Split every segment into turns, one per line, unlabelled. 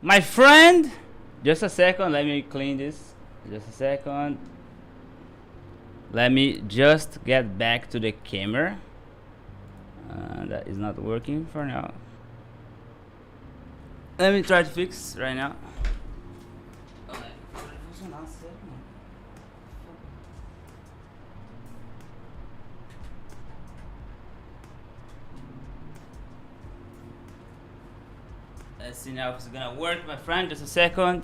My friend, just a second, let me clean this. Just a second. Let me just get back to the camera. That is not working for now. Let me try to fix right now. Let's see now if it's gonna work, my friend. Just a second.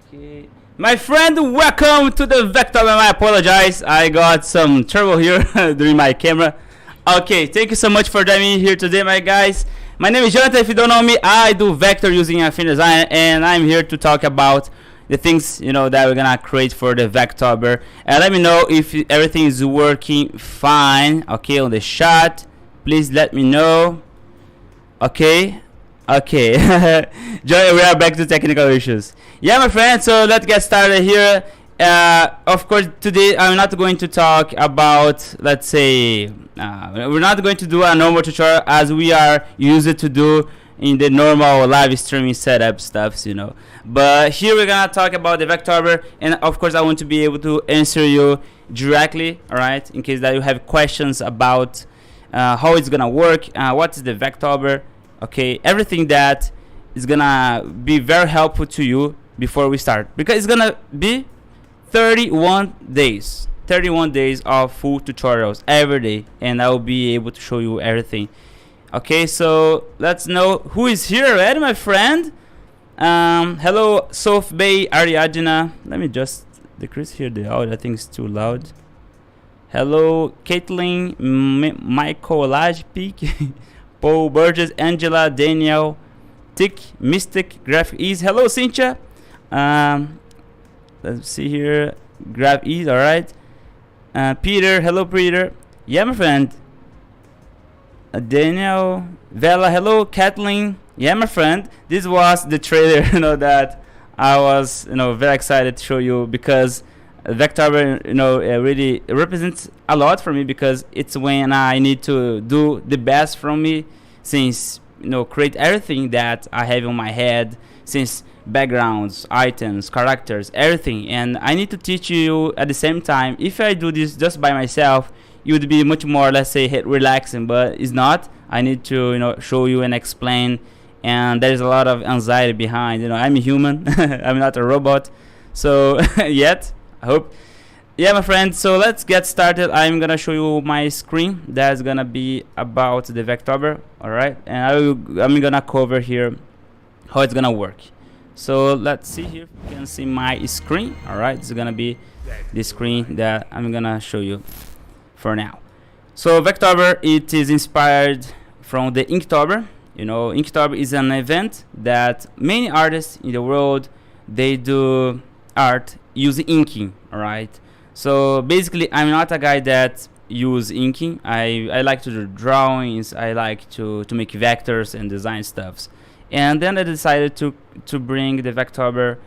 Okay. My friend, welcome to the Vectober. I apologize. I got some trouble here during my camera. Okay, thank you so much for joining me here today, my guys. My name is Jonathan. If you don't know me, I do vector using Affinity Design, and I'm here to talk about the things that we're gonna create for the Vectober. And let me know if everything is working fine. Okay, on the shot, please let me know. Okay. Joy, we are back to technical issues. Yeah, my friends, so let's get started here. Of course, today I'm not going to talk about, let's say, we're not going to do a normal tutorial as we are used to do in the normal live streaming setup stuffs, But here we're gonna talk about the Vectober, and of course I want to be able to answer you directly, all right, in case that you have questions about how it's gonna work, what is the Vectober, okay, everything that is gonna be very helpful to you before we start, because it's gonna be 31 days of full tutorials every day, and I will be able to show you everything. Okay, so let's know who is here already, my friend. Hello, Sof Bay Ariadna. Let me just decrease here the audio. I think it's too loud. Hello, Caitlin, Michael Olaj Peak, Paul Burgess, Angela, Daniel, Tick, Mystic, Graphic Ease. Hello, Cynthia. Let's see here. Graph Ease, alright. Peter, hello, Peter. Yeah, my friend. Daniel, Vela, hello, Kathleen. Yeah, my friend. This was the trailer, that I was, very excited to show you, because Vectober, really represents a lot for me, because it's when I need to do the best from me, since create everything that I have in my head, since backgrounds, items, characters, everything, and I need to teach you at the same time. If I do this just by myself, it would be much more, let's say, relaxing, but it's not. I need to show you and explain, and there's a lot of anxiety behind. I'm a human. I'm not a robot, so yet I hope. Yeah, my friend, so let's get started. I'm gonna show you my screen that's gonna be about the Vectober, all right, and I'm gonna cover here how it's gonna work. So let's see here. You can see my screen, all right. It's gonna be the screen that I'm gonna show you for now. So Vectober, it is inspired from the Inktober. Inktober is an event that many artists in the world, they do art using inking, all right. So basically, I'm not a guy that use inking. I like to do drawings. I like to make vectors and design stuffs. And then I decided to bring the Vectober,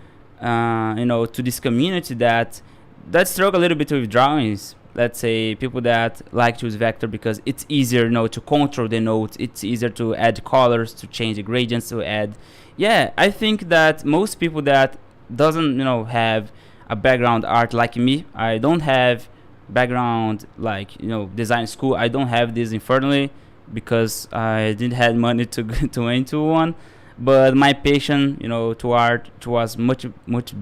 to this community that struggle a little bit with drawings. Let's say people that like to use vector because it's easier, to control the nodes. It's easier to add colors, to change the gradients, to add. Yeah, I think that most people that doesn't, have a background art like me. I don't have background like design school. I don't have this internally because I didn't have money to to into one. But my passion, to art was much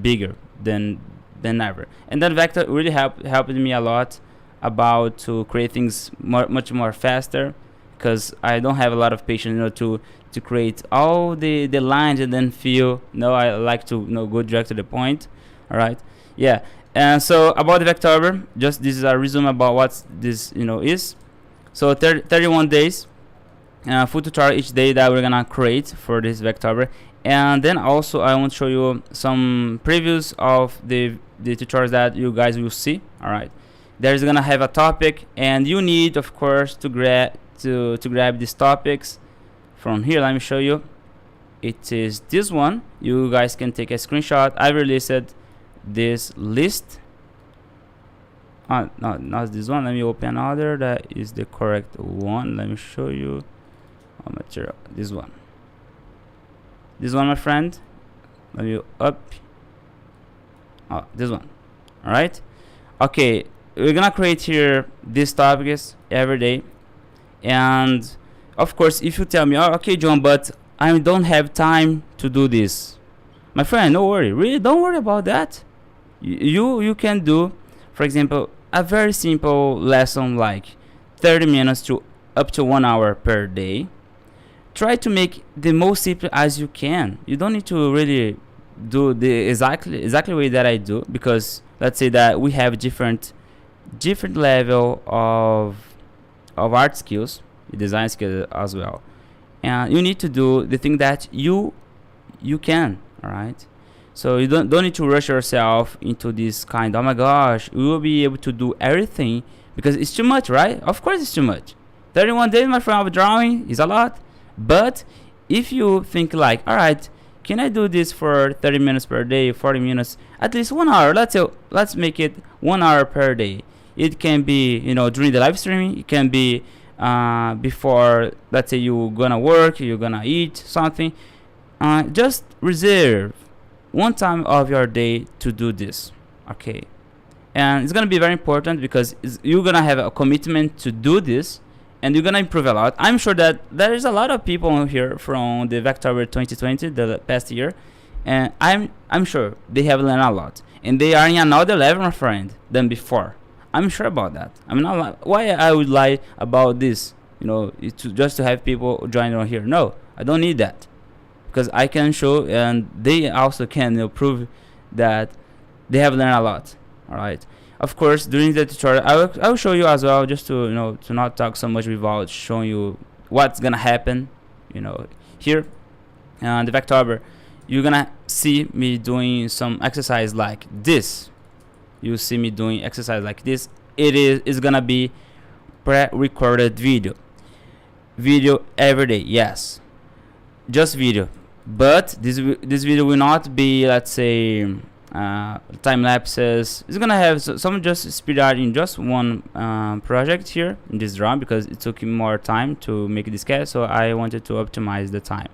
bigger than ever. And then Vector really helped me a lot about to create things much more faster, because I don't have a lot of patience, to create all the lines and then feel. No, I like to go direct to the point. All right, yeah. And so about the Vectober, just this is a resume about what this is. So 31 days. Full tutorial each day that we're gonna create for this Vectober, and then also I want to show you some previews of the tutorials that you guys will see. All right, there's gonna have a topic, and you need, of course, to grab these topics from here. Let me show you. It is this one. You guys can take a screenshot. I released this list. No, not this one. Let me open another that is the correct one. Let me show you. Material, this one. This one, my friend. Let me up. Oh, this one. All right. Okay, we're gonna create here these topics every day, and of course, if you tell me, oh, okay, John, but I don't have time to do this, my friend, don't worry. Really, don't worry about that. You can do, for example, a very simple lesson like 30 minutes to up to 1 hour per day. Try to make the most simple as you can. You don't need to really do the exactly way that I do, because let's say that we have different level of art skills, design skills as well, and you need to do the thing that you can. All right, so you don't need to rush yourself into this kind, oh my gosh, we will be able to do everything, because it's too much, right? Of course it's too much. 31 days, my friend, of drawing is a lot. But if you think like, all right, can I do this for 30 minutes per day, 40 minutes, at least 1 hour? Let's make it 1 hour per day. It can be, during the live streaming. It can be before, let's say, you're gonna work, you're gonna eat something. Just reserve one time of your day to do this, okay? And it's gonna be very important, because you're gonna have a commitment to do this, and you're gonna improve a lot. I'm sure that there is a lot of people here from the Vectober 2020, the past year, and I'm sure they have learned a lot, and they are in another level, my friend, than before. I'm sure about that. I'm not why I would lie about this, just to have people join on here. No, I don't need that, because I can show, and they also can prove that they have learned a lot. All right. Of course, during the tutorial, I will show you as well, just to to not talk so much without showing you what's gonna happen. Here, the Vectober, you're gonna see me doing some exercise like this. You see me doing exercise like this. It's gonna be pre-recorded video every day. Yes, just video. But this video will not be, let's say, time lapses. It's gonna have some just speed art in just one project here in this drawing, because it took more time to make this sketch, so I wanted to optimize the time.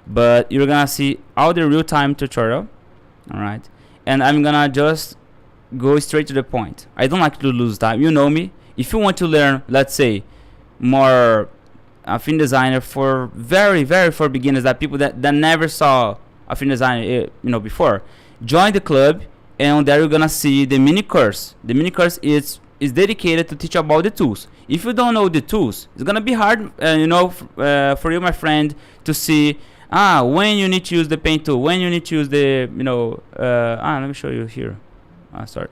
But you're gonna see all the real-time tutorial, all right? And I'm gonna just go straight to the point. I don't like to lose time. You know me. If you want to learn, let's say, more film designer for very for beginners, that people that never saw a film designer before, join the club, and there you're gonna see the mini course. The mini course is dedicated to teach about the tools. If you don't know the tools, it's gonna be hard, for you, my friend, to see when you need to use the paint tool, when you need to use the let me show you here. Sorry.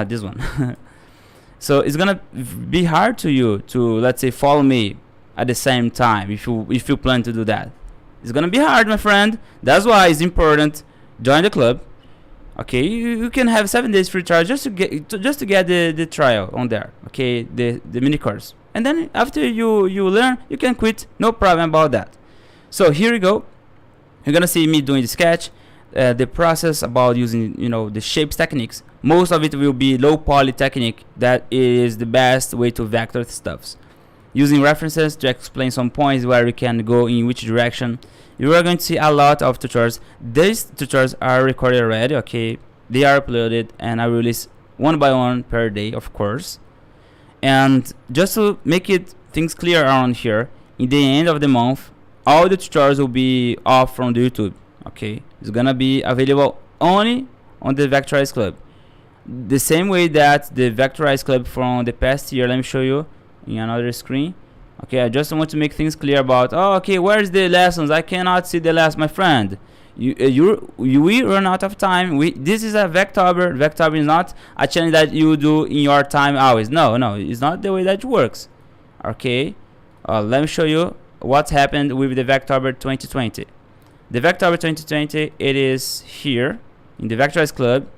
This one. So it's gonna be hard to you to, let's say, follow me at the same time if you plan to do that. It's gonna be hard, my friend. That's why it's important. Join the club. Okay, you can have 7 days free trial just to get the trial on there. Okay, the mini course, and then after you learn, you can quit. No problem about that. So here we go. You're gonna see me doing the sketch, the process about using the shapes techniques. Most of it will be low poly technique. That is the best way to vector stuffs. Using references to explain some points where we can go in which direction. You are going to see a lot of tutorials. These tutorials are recorded already, okay? They are uploaded, and I release one by one per day, of course. And just to make things clear around here, in the end of the month, all the tutorials will be off from the YouTube, okay? It's gonna be available only on the Vectorized Club. The same way that the Vectorized Club from the past year, let me show you in another screen. Okay, I just want to make things clear about, where's the lessons? I cannot see the lessons, my friend. We run out of time. This is a Vectober. Vectober is not a challenge that you do in your time always. No, it's not the way that it works. Okay, let me show you what happened with the Vectober 2020. The Vectober 2020, it is here in the Vectorized Club.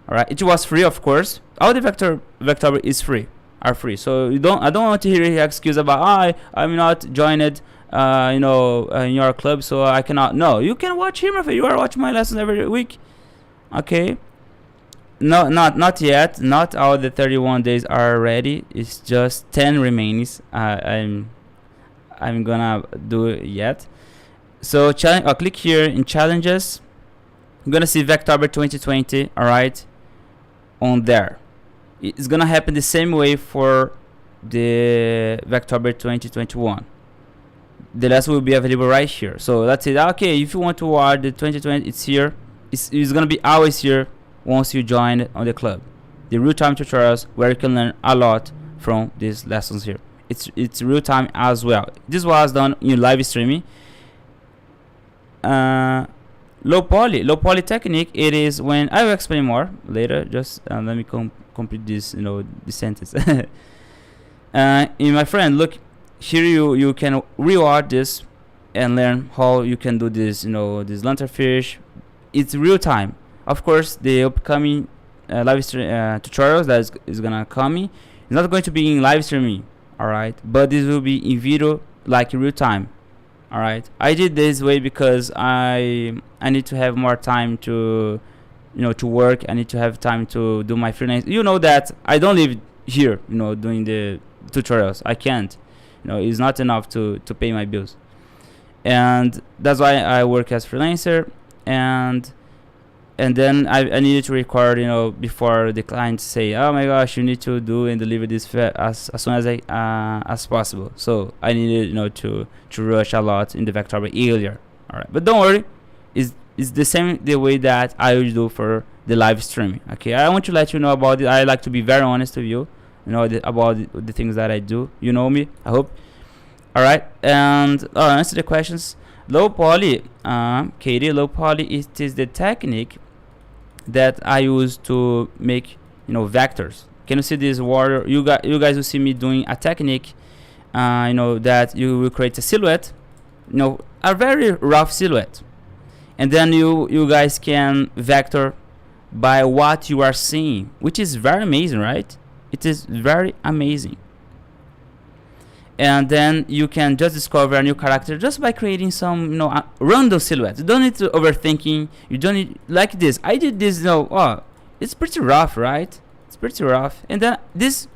All right, it was free, of course. All the Vectober is free. Are free, so I don't want to hear your excuse about I'm not joined in your club, so I cannot. No, you can watch him if you are watching my lessons every week. Okay, no, not yet. Not all the 31 days are ready. It's just 10 remains. I'm gonna do it yet. So I'll click here in challenges. I'm gonna see Vectober 2020. All right, on there. It's gonna happen the same way for the Vectober 2021. The lesson will be available right here. So let's say that, okay, if you want to watch the 2020, it's here. It's gonna be always here once you join on the club. The real-time tutorials where you can learn a lot from these lessons here. It's real-time as well. This was done in live streaming. Low poly technique, it is when I will explain more later. Just let me complete this, the sentence. In my friend, look here, you can reward this and learn how you can do this, this lanternfish. It's real time. Of course, the upcoming live stream tutorials that is gonna come in, it's not going to be in live streaming, all right, but this will be in video, like real time. All right, I did this way because I need to have more time to to work. I need to have time to do my freelance. That I don't live here, doing the tutorials. I can't, it's not enough to pay my bills, and that's why I work as freelancer. And then I needed to record, before the client say, oh my gosh, you need to do and deliver this as soon as possible. So I needed, to rush a lot in the Vectober earlier. All right, but don't worry, it's the same the way that I would do for the live streaming. Okay, I want to let you know about it. I like to be very honest with you, about the things that I do. You know me, I hope. All right, and answer the questions. Low poly, Katie, low poly, it is the technique that I use to make vectors. Can you see this water? You guys will see me doing a technique, that you will create a silhouette, a very rough silhouette, and then you guys can vector by what you are seeing, which is very amazing, right? It is very amazing. And then you can just discover a new character just by creating some random silhouettes. You don't need to overthinking. You don't need, like this. I did this. It's pretty rough, right? It's pretty rough. And then this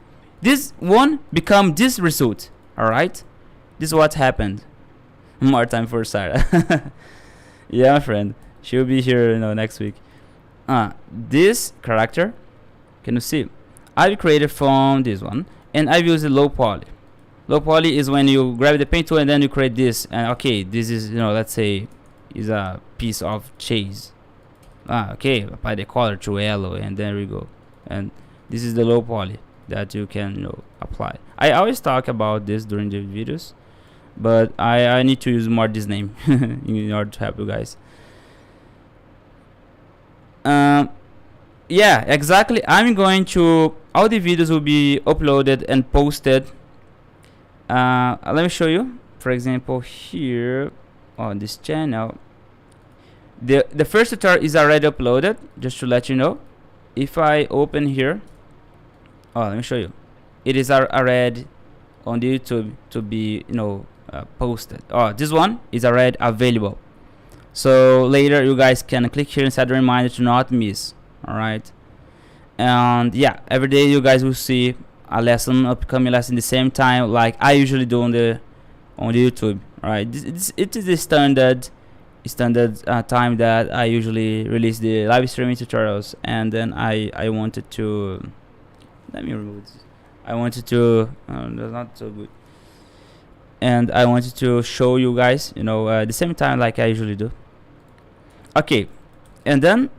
one become this result. All right, this is what happened. More time for Sarah. Yeah, my friend, she'll be here next week. This character, can you see? I created from this one, and I've used low poly. Low poly is when you grab the paint tool and then you create this, and okay, this is let's say is a piece of cheese. Okay, apply the color to yellow, and there we go. And this is the low poly that you can apply. I always talk about this during the videos, but I need to use more this name in order to help you guys. Yeah, exactly. I'm going to, all the videos will be uploaded and posted. Let me show you. For example, here on this channel, the first tutorial is already uploaded, just to let you know. If I open here, let me show you. It is already on the YouTube to be posted. This one is already available, so later you guys can click here and set a reminder to not miss. All right, and yeah, every day you guys will see a lesson, upcoming lesson, the same time like I usually do on the YouTube. All right, it is the standard time that I usually release the live streaming tutorials. And then I wanted to, let me remove this. I wanted to that's not so good, and I wanted to show you guys the same time like I usually do. Okay, and then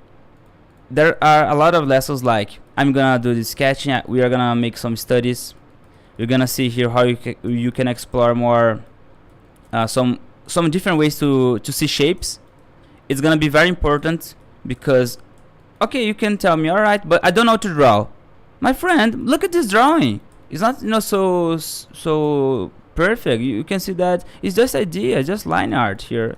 there are a lot of lessons, like I'm gonna do the sketching. We are gonna make some studies. You're gonna see here how you can explore more some different ways to see shapes. It's gonna be very important because, okay, you can tell me, all right, but I don't know how to draw. My friend, look at this drawing. It's not so perfect. You can see that it's just idea, just line art here,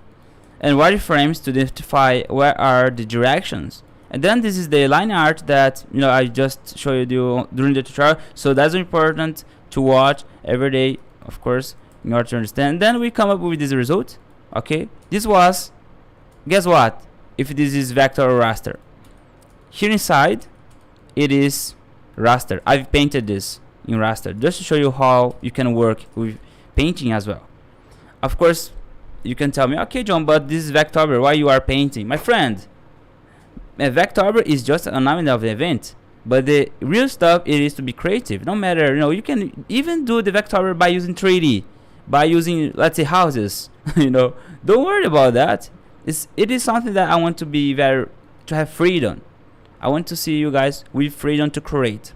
and wireframes to identify where are the directions. And then this is the line art that I just showed you during the tutorial. So that's important to watch every day, of course, in order to understand. And then we come up with this result. Okay, this was, guess what? If this is vector or raster, here inside it is raster. I've painted this in raster just to show you how you can work with painting as well. Of course, you can tell me, okay, John, but this is Vectober. Why you are painting, my friend? Vectober is just a name of the event, but the real stuff it is to be creative. No matter, you can even do the Vectober by using 3D, by using, let's say, houses. Don't worry about that. It is something that I want to have freedom. I want to see you guys with freedom to create.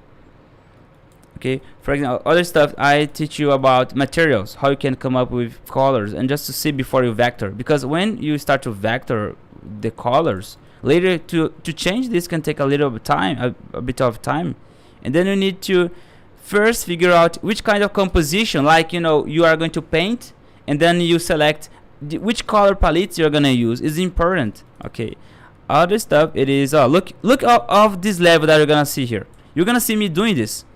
Okay, for example, other stuff I teach you about materials, how you can come up with colors, and just to see before you vector, because when you start to vector the colors later, to change this can take a little bit time, a bit of time, and then you need to first figure out which kind of composition, like you are going to paint, and then you select which color palettes you're gonna use is important. Okay, other stuff it is look of this level that you're gonna see here. You're gonna see me doing this.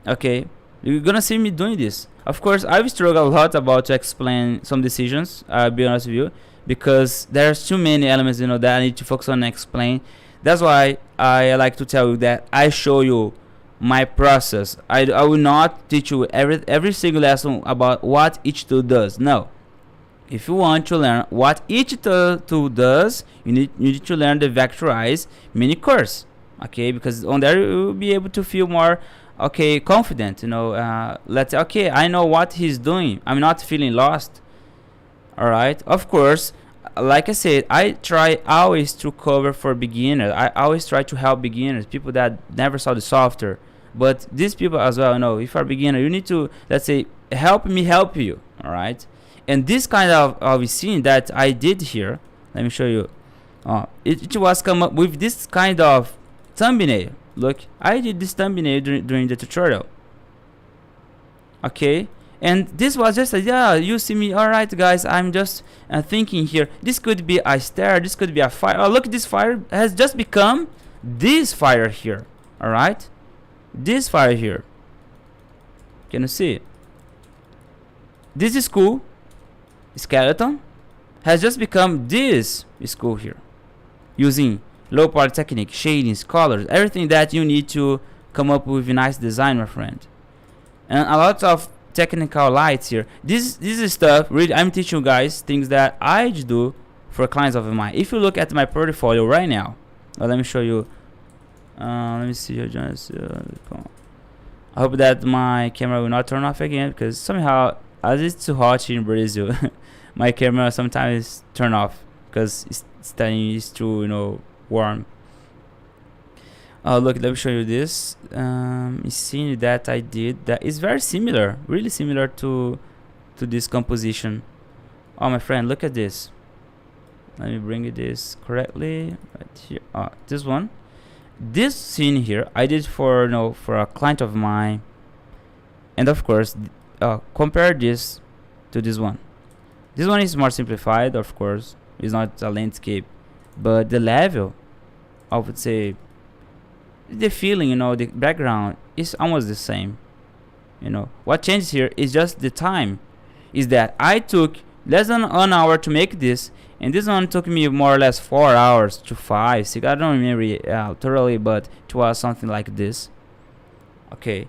Okay, you're gonna see me doing this. Of course, I've struggled a lot about to explain some decisions. I'll be honest with you, because there's too many elements that I need to focus on and explain. That's why I like to tell you that I show you my process. I will not teach you every single lesson about what each tool does. No. If you want to learn what each tool does, you need to learn the Vectorized mini course. Okay, because on there you will be able to feel more confident. Let's say, okay, I know what he's doing. I'm not feeling lost. All right. Of course, like I said, I try always to cover for beginners. I always try to help beginners, people that never saw the software. But these people as well, if you're a beginner, you need to, let's say, help me help you. All right. And this kind of scene that I did here, let me show you. It was come up with this kind of thumbnail. Look, I did this thumbnail during the tutorial. Okay, and this was just you see me. All right, guys, I'm just thinking here. This could be a stair. This could be a fire. Oh, look, this fire has just become this fire here. All right, this fire here. Can you see? This is cool. Skeleton has just become this school here, using low power technique, shadings, colors, everything that you need to come up with a nice design, my friend. And a lot of technical lights here. This is stuff really I'm teaching you guys things that I do for clients of mine. If you look at my portfolio right now, let me show you. Let me see here, I hope that my camera will not turn off again, because somehow, as it's too hot here in Brazil, my camera sometimes turn off because it's too warm. Look, let me show you this scene that I did that is very similar, really similar to this composition. Oh, my friend, look at this. Let me bring this correctly right here. This one, this scene here I did for a client of mine, and of course compare this to this one. This one is more simplified, of course. It's not a landscape, but the level, I would say, the feeling, the background is almost the same. What changes here is just the time. Is that I took less than an hour to make this, and this one took me more or less 4 hours to 5, 6. I don't remember thoroughly, but it was something like this. Okay,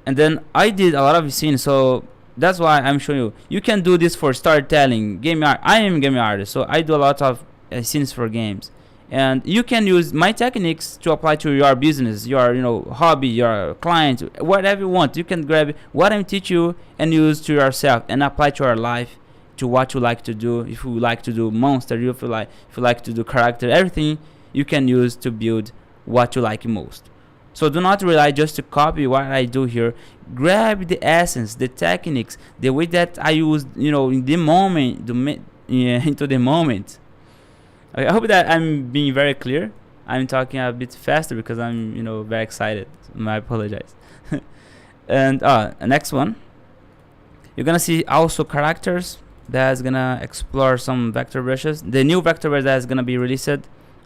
and then I did a lot of scenes, so that's why I'm showing you. You can do this for storytelling, game art. I am a game artist, so I do a lot of scenes for games. And you can use my techniques to apply to your business, your hobby, your client, whatever you want. You can grab what I'm teaching you and use to yourself and apply to your life, to what you like to do. If you like to do monster, if you like to do character, everything you can use to build what you like most. So do not rely just to copy what I do here. Grab the essence, the techniques, the way that I use, in the moment, into the moment. Okay, I hope that I'm being very clear. I'm talking a bit faster because I'm, very excited. I apologize. And next one, you're gonna see also characters that's gonna explore some vector brushes. The new Vectober that's gonna be released,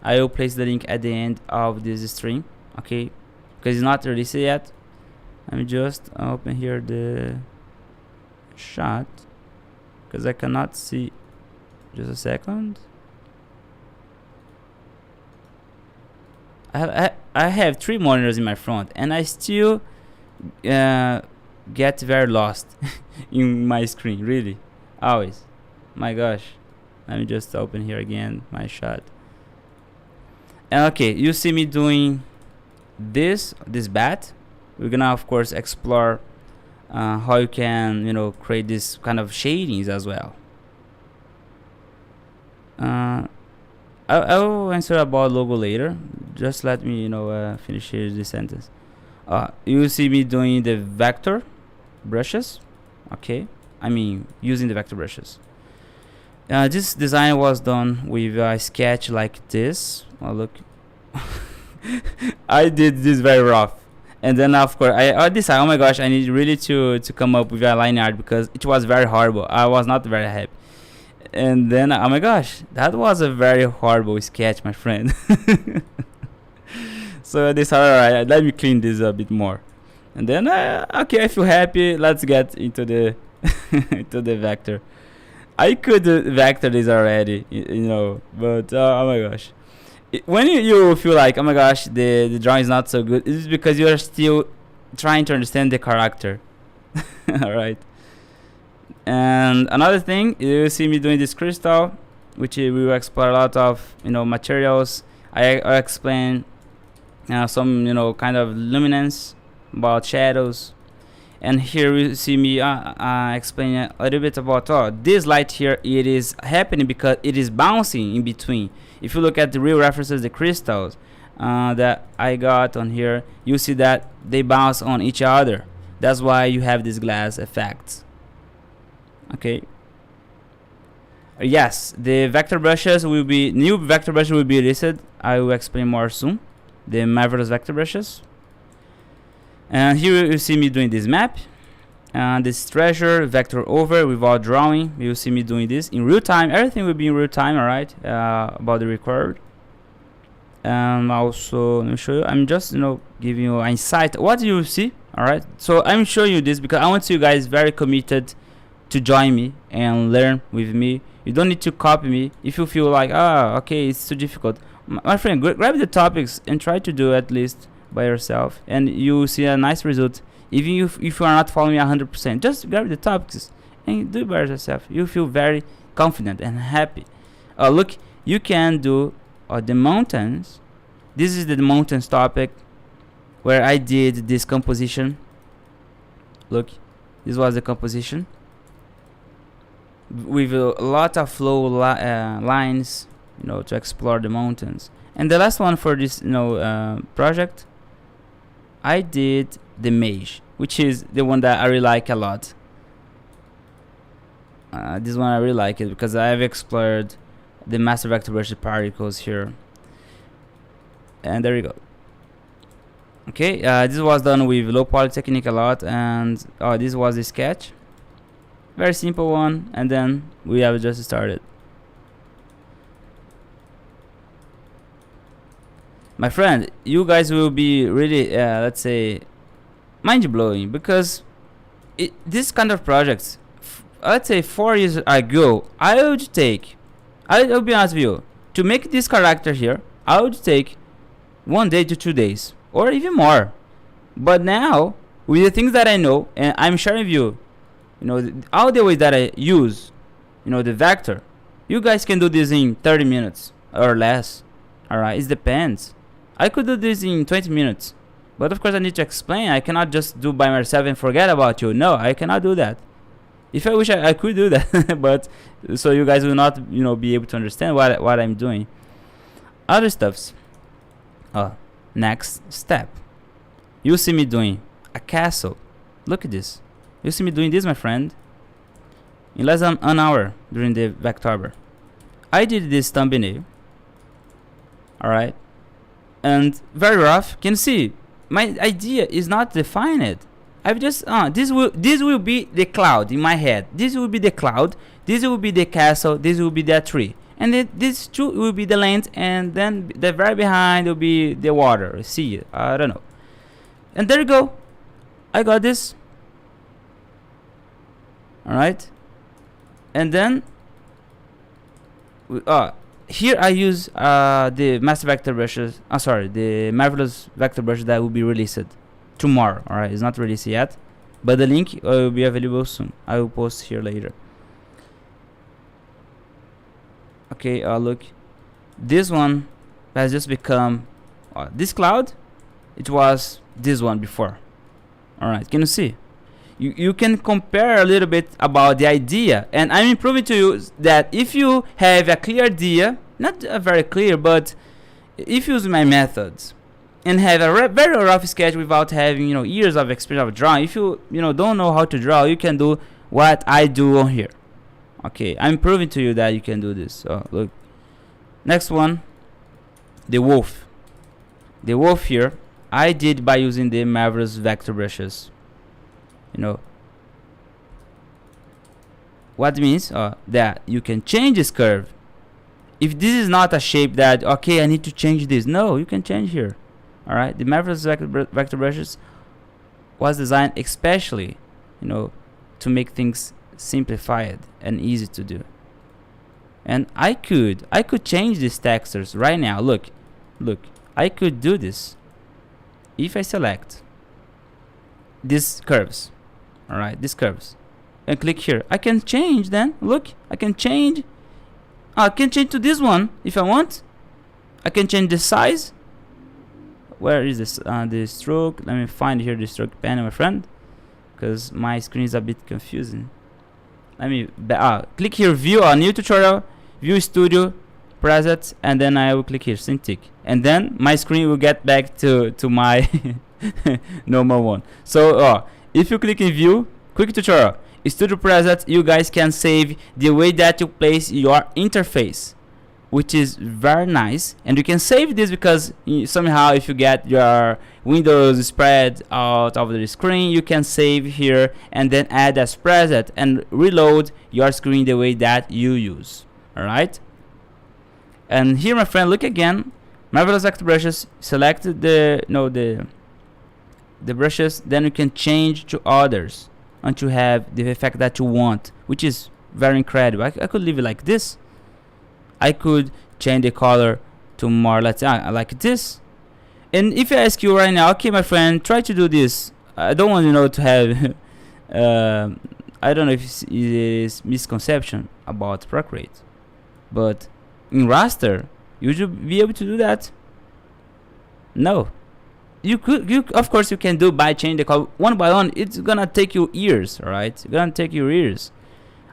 I will place the link at the end of this stream. Okay, because it's not released yet. Let me just open here the shot because I cannot see. Just a second. I have 3 monitors in my front, and I still get very lost in my screen, really, always. My gosh. Let me just open here again my shot. And okay, you see me doing this bat. We're gonna of course explore how you can, you know, create this kind of shadings as well. I'll answer about logo later. Just let me, you know, finish here this sentence. You see me doing the vector brushes. Okay, I mean using the vector brushes. This design was done with a sketch like this. Oh look, I did this very rough, and then of course I decided, oh my gosh, I need really to come up with a line art because it was very horrible. I was not very happy, and then oh my gosh, that was a very horrible sketch, my friend. So I decided, alright, let me clean this a bit more, and then okay, I feel happy. Let's get into the into the vector. I could vector this already, you know, but oh my gosh. When you feel like, oh my gosh, the drawing is not so good, it's because you are still trying to understand the character. Alright. And another thing, you see me doing this crystal, which we will explore a lot of, you know, materials. I explain some, you know, kind of luminance about shadows. And here you see me explain a little bit about this light here. It is happening because it is bouncing in between. If you look at the real references, the crystals that I got on here, you see that they bounce on each other. That's why you have this glass effect. Okay. Yes, the vector brushes will be new. Vector brushes will be listed. I will explain more soon. The marvelous vector brushes. And here you see me doing this map, and this treasure vector over without drawing. You see me doing this in real time. Everything will be in real time, alright? About the record. And also, let me show you. I'm just, you know, giving you an insight. What do you see? Alright. So I'm showing you this because I want you guys very committed to join me and learn with me. You don't need to copy me. If you feel like, okay, it's too difficult, my friend, grab the topics and try to do at least by yourself, and you see a nice result. Even if you are not following 100%, just grab the topics and do it by yourself. You feel very confident and happy. Look, you can do the mountains. This is the mountains topic where I did this composition. Look, this was the composition with a lot of flow lines, you know, to explore the mountains. And the last one for this, you know, project, I did the mage, which is the one that I really like a lot. This one I really like it because I've explored the master vector brush particles here. And there you go. Okay, this was done with low poly technique a lot, and this was the sketch. Very simple one, and then we have just started. My friend, you guys will be really, let's say, mind-blowing because this kind of projects, let's say 4 years ago, I'll be honest with you, to make this character here, I would take 1 day to 2 days, or even more. But now, with the things that I know, and I'm sharing with you, you know, all the ways that I use, you know, the vector, you guys can do this in 30 minutes or less. Alright, it depends. I could do this in 20 minutes, but of course I need to explain. I cannot just do by myself and forget about you. No, I cannot do that. If I wish I could do that, but so you guys will not, you know, be able to understand what I'm doing. Other stuffs. Next step. You see me doing a castle. Look at this. You see me doing this, my friend, in less than an hour during the Vectober. I did this thumbnail. Alright. And very rough. Can you see? My idea is not defined. I've just this will be the cloud in my head. This will be the cloud. This will be the castle. This will be the tree. And this two will be the land. And then the very behind will be the water. See? I don't know. And there you go. I got this. All right. And then here I use the master vector brushes. The marvelous vector brush that will be released tomorrow. Alright, it's not released yet, but the link will be available soon. I will post here later. Okay, look, this one has just become this cloud. It was this one before. All right, can you see? You can compare a little bit about the idea, and I'm improving to you that if you have a clear idea, not very clear, but if you use my methods and have a very rough sketch without having years of experience of drawing, if you don't know how to draw, you can do what I do on here. Okay, I'm proving to you that you can do this. So look, next one, the wolf. The wolf here I did by using the marvelous vector brushes. What means that you can change this curve. If this is not a shape that okay, I need to change this, no, you can change here. All right, the marvelous vector brushes was designed especially to make things simplified and easy to do. And I could change these textures right now. Look, I could do this if I select these curves. All right, these curves, and click here. I can change. Then look, I can change. I can change to this one if I want. I can change the size. Where is this? The stroke. Let me find here the stroke panel, my friend, because my screen is a bit confusing. Let me click here. View new tutorial. View studio presets, and then I will click here Cintiq, and then my screen will get back to my normal one. So if you click in view, quick tutorial, studio presets, you guys can save the way that you place your interface, which is very nice. And you can save this because somehow if you get your windows spread out of the screen, you can save here and then add as preset and reload your screen the way that you use. All right, and here, my friend, look again, marvelous vector brushes. Select the brushes, then you can change to others until you have the effect that you want, which is very incredible. I could leave it like this. I could change the color to more, let's say, like this. And if I ask you right now, okay, my friend, try to do this. I don't want to have I don't know if it is misconception about Procreate, but in raster you should be able to do that. No, you of course you can do by changing the color one by one. It's gonna take you years. All right, it's gonna take you years.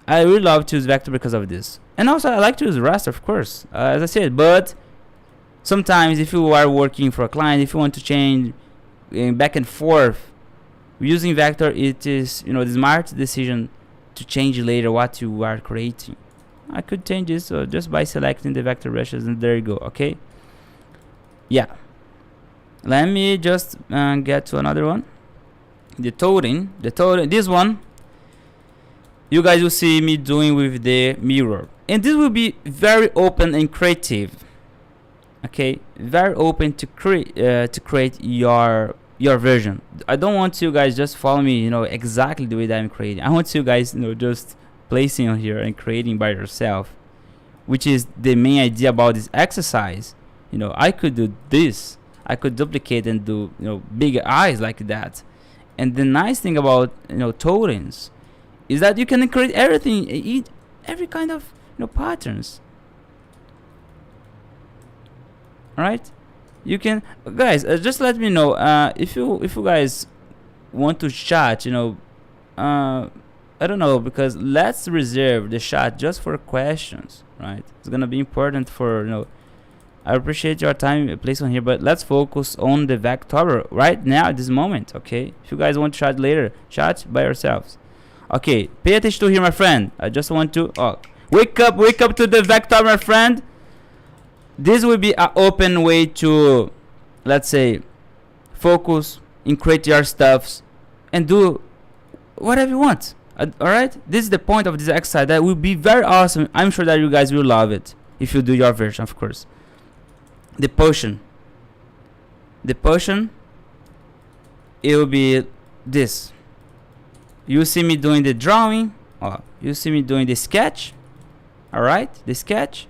I really love to use vector because of this, and also I like to use raster, of course, as I said. But sometimes if you are working for a client, if you want to change back and forth using vector, it is the smart decision to change later what you are creating. I could change this just by selecting the vector brushes, and there you go. Okay, yeah, let me just get to another one, the totem. This one you guys will see me doing with the mirror, and this will be very open and creative. Okay, very open to create your version. I don't want you guys just follow me exactly the way that I'm creating. I want you guys just placing on here and creating by yourself, which is the main idea about this exercise. I could do this, I could duplicate and do bigger eyes like that. And the nice thing about totems is that you can create everything, every kind of patterns. All right, you can, guys, just let me know if you guys want to chat. I don't know, because let's reserve the chat just for questions, right? It's gonna be important for I appreciate your time placed on here, but let's focus on the Vectober right now at this moment. Okay, if you guys want to chat later, chat by yourselves. Okay, pay attention to here, my friend. I just want to wake up to the Vectober, my friend. This will be an open way to, let's say, focus and create your stuffs and do whatever you want. Alright, this is the point of this exercise. That will be very awesome. I'm sure that you guys will love it if you do your version, of course. The potion, it will be this. You see me doing the drawing, you see me doing the sketch. Alright, the sketch,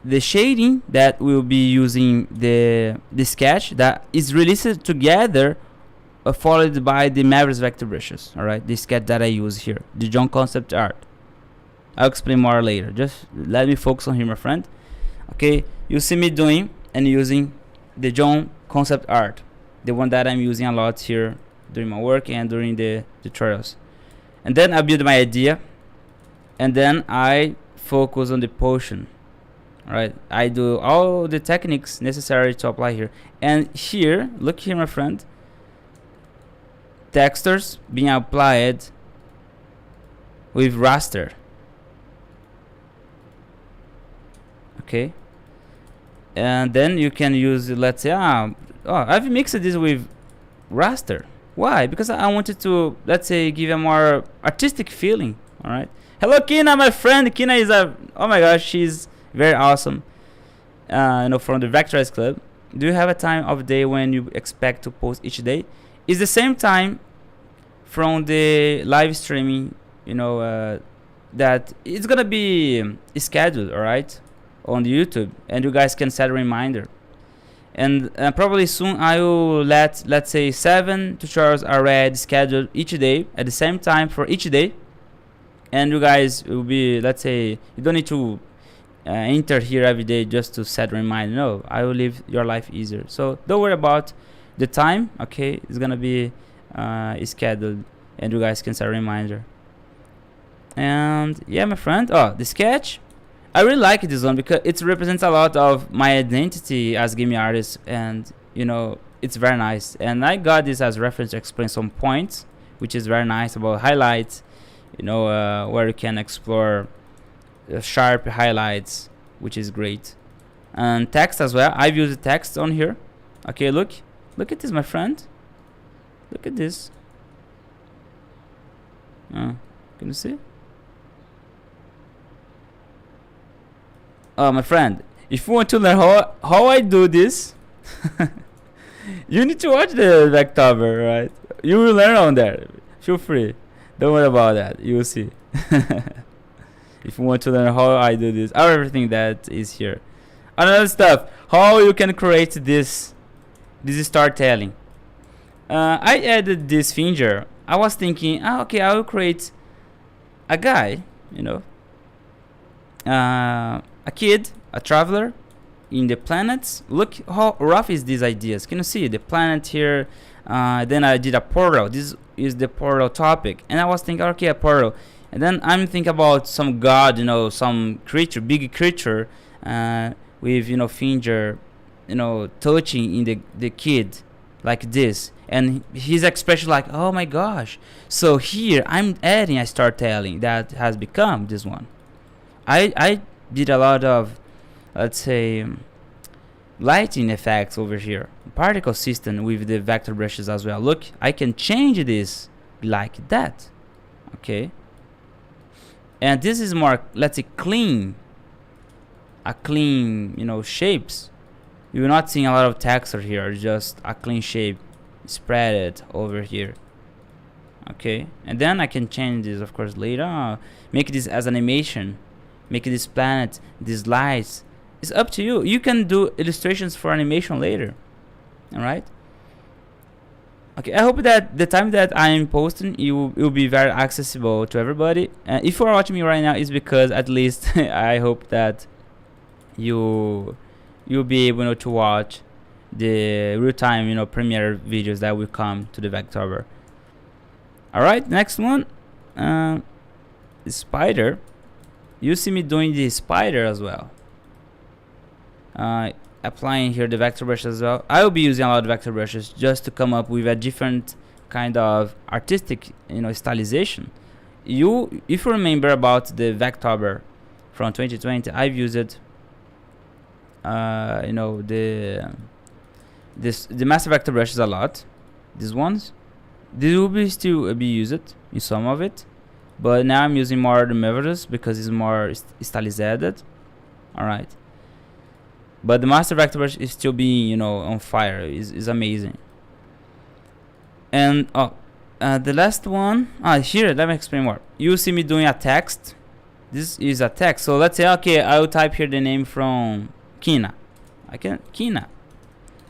the shading that will be using the sketch that is released together, followed by the marvelous vector brushes. All right, the sketch that I use here, the John concept art. I'll explain more later. Just let me focus on here, my friend. Okay, you see me doing and using the John concept art, the one that I'm using a lot here during my work and during the tutorials. And then I build my idea, and then I focus on the potion. Alright, I do all the techniques necessary to apply here. And here, look here, my friend, textures being applied with raster. Okay, and then you can use, let's say, I've mixed this with raster. Why? Because I wanted to, let's say, give a more artistic feeling. All right. Hello, Kina, my friend. Kina is oh my gosh, she's very awesome. From the Vectorized club. Do you have a time of day when you expect to post each day? It's the same time from the live streaming. That it's gonna be scheduled, all right, on the YouTube, and you guys can set a reminder. And probably soon I will let's say 7 tutorials already scheduled each day at the same time for each day, and you guys will be, let's say, you don't need to enter here every day just to set a reminder. No, I will leave your life easier, so don't worry about the time. Okay, it's gonna be scheduled, and you guys can set a reminder. And yeah, my friend, the sketch, I really like this one because it represents a lot of my identity as gaming artist, and it's very nice. And I got this as reference to explain some points, which is very nice, about highlights, where you can explore sharp highlights, which is great. And text as well. I've used text on here. Okay, look at this, my friend. Look at this. Can you see? My friend, if you want to learn how I do this, you need to watch the Vectober, right? You will learn on there. Feel free. Don't worry about that. You will see. If you want to learn how I do this, everything that is here. Another stuff, how you can create this storytelling. I added this finger. I was thinking, okay, I will create a guy, a kid, a traveler in the planets. Look how rough is these ideas. Can you see the planet here? Then I did a portal. This is the portal topic, and I was thinking, okay, a portal. And then I'm thinking about some god, some creature, big creature, with finger, touching in the kid like this, and his expression like, oh my gosh. So here I'm adding a storytelling that has become this one. I did a lot of, let's say, lighting effects over here, particle system with the vector brushes as well. Look, I can change this like that. Okay, and this is more, let's say, clean, shapes. You're not seeing a lot of texture here, just a clean shape spread it over here. Okay, and then I can change this, of course, later. Make this as animation, make this planet, these lights. It's up to you. You can do illustrations for animation later. All right. Okay, I hope that the time that I'm posting, you will be very accessible to everybody. If you are watching me right now, it's because at least I hope that you'll be able to watch the real-time premiere videos that will come to the Vectober. All right, next one, the spider. You see me doing the spider as well. Applying here the vector brush as well. I will be using a lot of vector brushes just to come up with a different kind of artistic stylization. If you remember about the Vectober from 2020, I've used the master vector brushes a lot. These ones, they will still be used in some of it, but now I'm using more the mirrors because it's more stylized. All right. But the master vector brush is still being, on fire. Is amazing. And the last one. Here, let me explain more. You see me doing a text. This is a text. So let's say, okay, I will type here the name from Kina. Kina.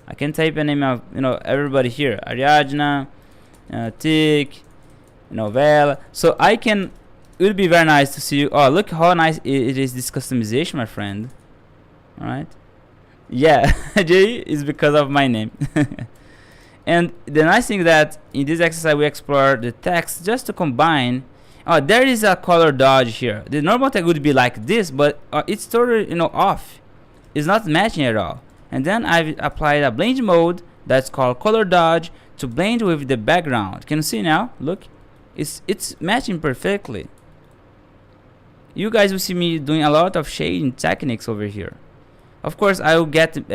I can type a name of everybody here. Ariadna, Tik, Vela. So I can it would be very nice to see you. Oh, look how nice it is, this customization, my friend. All right. Yeah, J is because of my name. And the nice thing that in this exercise we explore the text just to combine. Oh, there is a color dodge here. The normal tag would be like this, but it's totally, you know, off. It's not matching at all. And then I've applied a blend mode that's called color dodge to blend with the background. Can you see now? Look, it's matching perfectly. You guys will see me doing a lot of shading techniques over here. Of course, I will get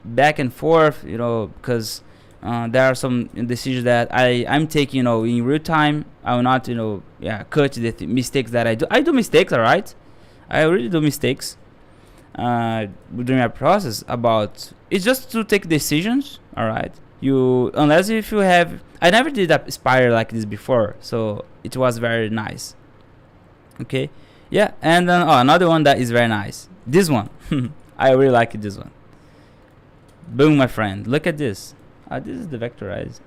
back and forth, you know, because there are some decisions that I'm taking, you know, in real time. I will not, you know, cut the mistakes that I do. I do mistakes, all right. I really do mistakes during my process. About it's just to take decisions, all right. You unless if you have, I never did a spiral like this before, so it was very nice. Okay, yeah, and then another one that is very nice. This one, I really like this one. Boom, my friend. Look at this. This is the Vectorized.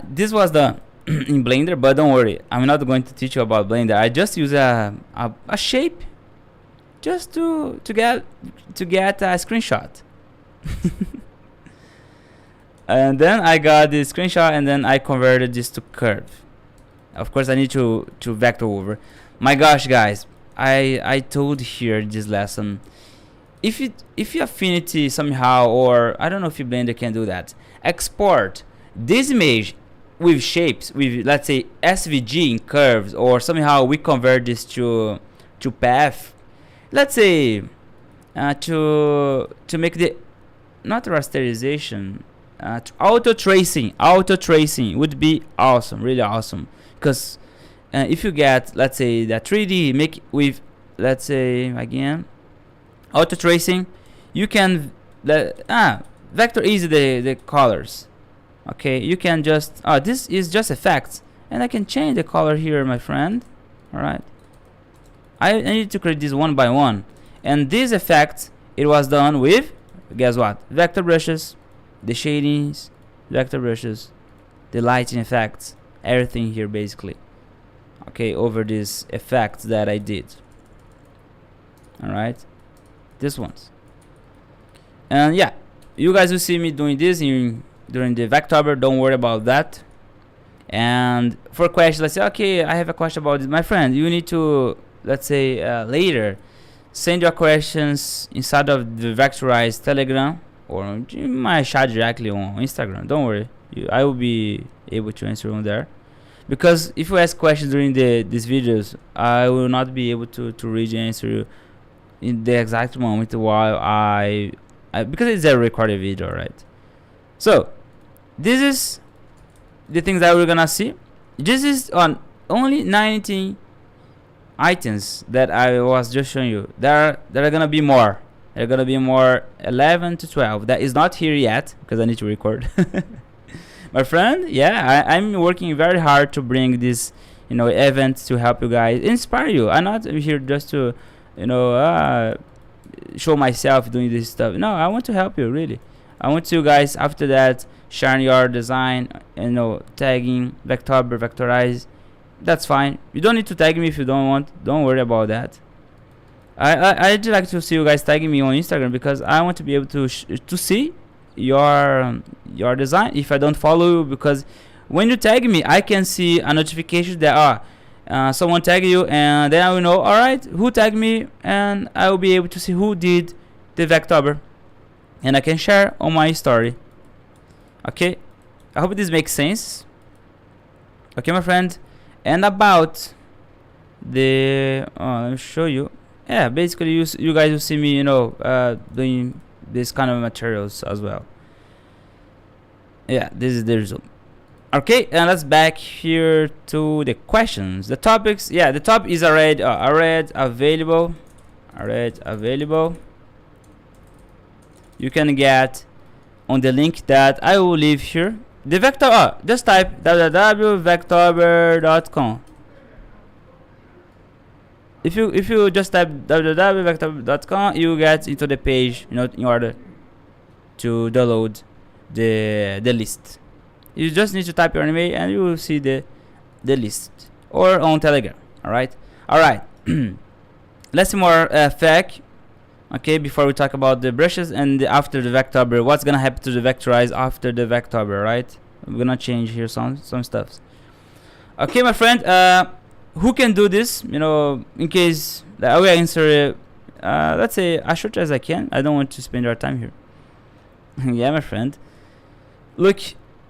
This was done in Blender, but don't worry, I'm not going to teach you about Blender. I just use a shape just to get a screenshot. And then I got the screenshot, and then I converted this to curve. Of course, I need to vector over. My gosh, guys, I told here this lesson. If you affinity somehow, or I don't know if your Blender can do that, export this image with shapes, with let's say SVG in curves, or somehow we convert this to path. Let's say to make the not rasterization, auto tracing would be awesome, really awesome. Because if you get, let's say, the 3D make with, let's say again, auto tracing, you can vector easy the colors. Okay, you can just this is just effects, and I can change the color here, my friend. All right, I need to create this one by one, and this effect, it was done with, guess what, vector brushes, the shadings, vector brushes, the lighting effects, everything here basically. Okay, over these effects that I did. All right, this ones. And yeah, you guys will see me doing this during the Vectober. Don't worry about that. And for questions, let's say, okay, I have a question about this, my friend. You need to, let's say, later send your questions inside of the Vectorized Telegram, or you might chat directly on Instagram. Don't worry, I will be able to answer on there. Because if you ask questions during these videos, I will not be able to read and answer you in the exact moment while I because it's a recorded video, right? So this is the things that we're gonna see. This is on only 19 items that I was just showing you. There are gonna be more. There are gonna be more, 11 to 12. That is not here yet because I need to record. My friend, yeah, I'm working very hard to bring this, you know, event to help you guys, inspire you. I'm not here just to, you know, show myself doing this stuff. No, I want to help you, really. I want you guys after that sharing your design, you know, tagging Vectober, Vectorized. That's fine. You don't need to tag me if you don't want. Don't worry about that. I'd like to see you guys tagging me on Instagram, because I want to be able to see your design if I don't follow you, because when you tag me I can see a notification that someone tagged you, and then I will know, alright, who tagged me, and I will be able to see who did the Vectober, and I can share on my story. Okay, I hope this makes sense. Okay, my friend. And about the let me show you. Yeah, basically you guys will see me, you know, doing this kind of materials as well. Yeah, this is the result. Okay, and let's back here to the questions, the topics. Yeah, the top is already available. You can get on the link that I will leave here. The vector, just type www.vectober.com. If you just type www.vectober.com, you get into the page, you know, in order to download the list. You just need to type your email and you will see the list. or on Telegram. All right. Let's see more FAQ. Okay, before we talk about the brushes and after the Vectober, what's gonna happen to the Vectorized after the Vectober, right? I'm gonna change here some stuff. Okay, my friend, who can do this? In case I will answer, let's say as short as I can. I don't want to spend our time here. Yeah, my friend. Look,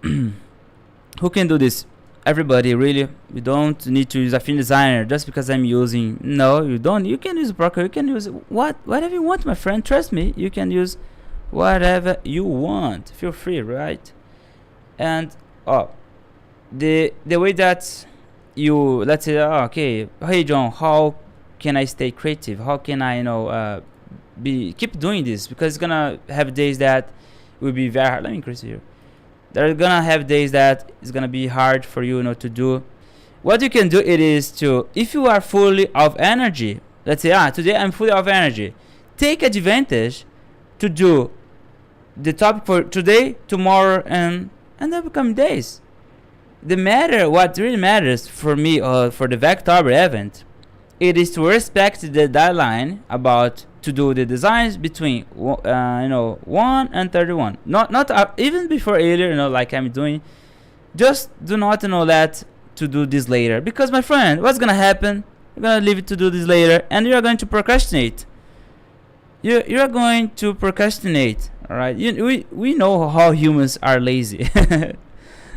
who can do this? Everybody, really. You don't need to use a theme designer just because I'm using. No, you don't. You can use Broker. You can use whatever you want, my friend. Trust me. You can use whatever you want. Feel free, right? And the way that you, let's say, okay, hey John, how can I stay creative? How can I keep doing this? Because it's gonna have days that will be very hard. Let me increase it here. They're gonna have days that it's gonna be hard for you, to do. What you can do it is to, if you are fully of energy, let's say today I'm fully of energy, take advantage to do the topic for today, tomorrow, and the upcoming days. What really matters for me, for the Vectober event, it is to respect the deadline about to do the designs between 1 and 31. Not even before earlier, like I'm doing. Just do not let to do this later, because my friend, what's gonna happen? You're gonna leave it to do this later, and you're going to procrastinate. You're going to procrastinate. All right. We know how humans are lazy.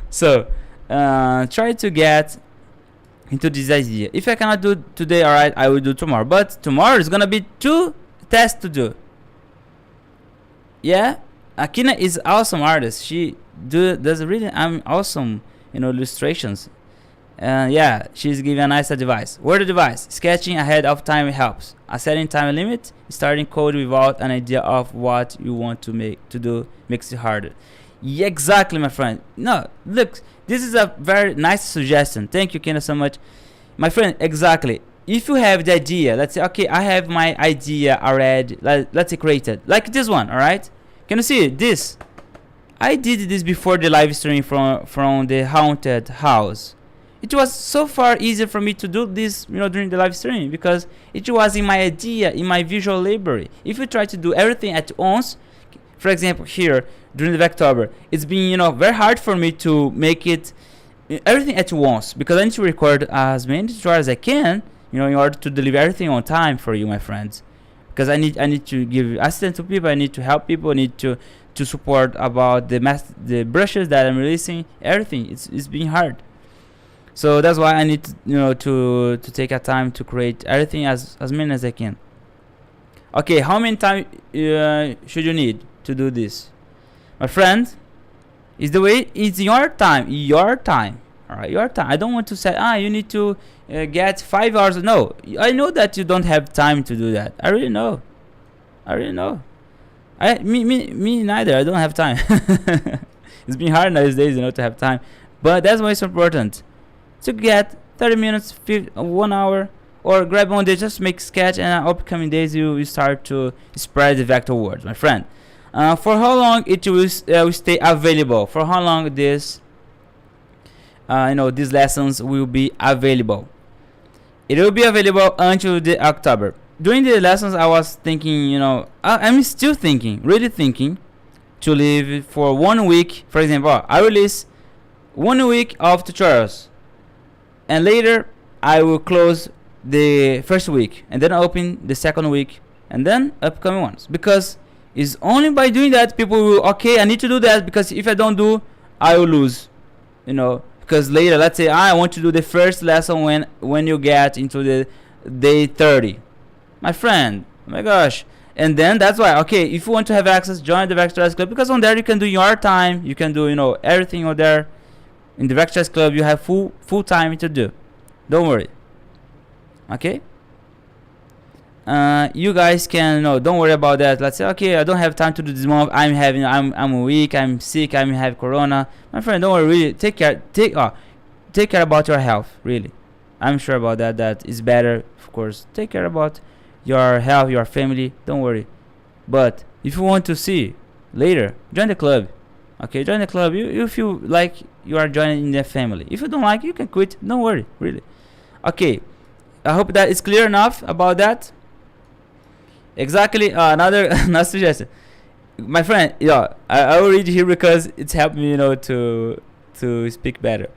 So try to get into this idea. If I cannot do today, all right, I will do tomorrow. But tomorrow is gonna be 2 tests to do. Yeah, Akina is awesome artist. She does really awesome illustrations. Yeah, she's giving a nice advice. Word advice: sketching ahead of time helps. A setting time limit, starting code without an idea of what you want to do makes it harder. Yeah, exactly, my friend. No, look, this is a very nice suggestion. Thank you, Kena, so much, my friend. Exactly. If you have the idea, let's say, okay, I have my idea already. Let's say created, like this one. All right. Can you see this? I did this before the live stream from the haunted house. It was so far easier for me to do this, during the live stream, because it was in my idea, in my visual library. If you try to do everything at once, for example, here during the Vectober, it's been very hard for me to make it everything at once, because I need to record as many tutorials as I can, in order to deliver everything on time for you, my friends. Because I need to give assistance to people, I need to help people, I need to support about the brushes that I'm releasing, everything. It's been hard. So that's why I need to take a time to create everything as many as I can. Okay, how many time should you need to do this, my friend? Is the way, it's your time. All right, your time. I don't want to say you need to get 5 hours. No, I know that you don't have time to do that. I really know. Me neither. I don't have time. It's been hard nowadays, to have time. But that's why it's important to get 30 minutes, 1 hour, or grab one day, just make sketch, and upcoming days you start to spread the vector words, my friend. For how long it will stay available? For how long this these lessons will be available? It will be available until the October. During the lessons, I was thinking, I'm still thinking, really thinking, to leave for 1 week. For example, I release 1 week of tutorials, and later I will close the first week, and then open the second week, and then upcoming ones. Because it's only by doing that people will, okay, I need to do that, because if I don't do, I will lose. Because later, let's say I want to do the first lesson when you get into the day 30, my friend. Oh my gosh. And then that's why, okay, if you want to have access, join the Vectorized Club, because on there you can do your time, you can do everything on there. In the Vectorized Club you have full time to do. Don't worry. Okay, you guys can don't worry about that. Let's say, okay, I don't have time to do this month, I'm weak, I'm sick, I have corona. My friend, don't worry, really take care about your health. Really, I'm sure about that is better, of course. Take care about your health, your family, don't worry. But if you want to see later, join the club. Okay, join the club. You feel like you are joining the family. If you don't like, you can quit, don't worry, really. Okay, I hope that is clear enough about that. Exactly. Another another suggestion, my friend. Yeah, I will read here because it's helped me, to speak better.